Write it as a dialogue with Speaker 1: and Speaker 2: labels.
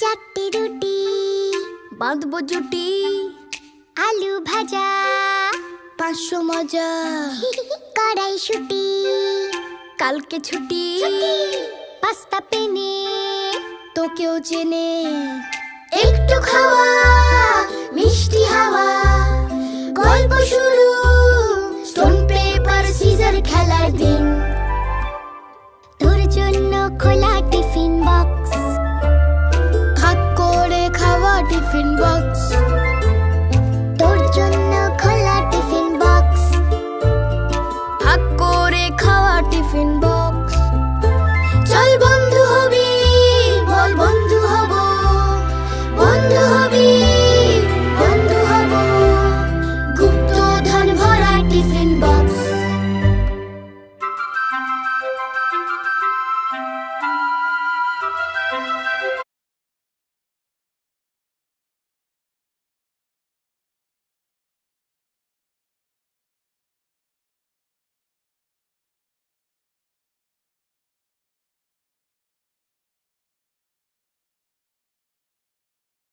Speaker 1: চারটি রুটি
Speaker 2: বাঁধবো জুটি,
Speaker 1: আলু ভাজা
Speaker 2: 500 মজা,
Speaker 1: কড়াইশুঁটি
Speaker 2: কালকে ছুটি,
Speaker 1: পাস্তা পেনে
Speaker 2: তোকেও চেনে।
Speaker 1: একটু খাওয়া মিষ্টি হাওয়া, গল্প শুরু স্টোন পেপার সিজার খেলার দিন। তোর জন্য খোলা টিফিন বক্স,
Speaker 2: ভাগ করে খাওয়া টিফিন বক্স।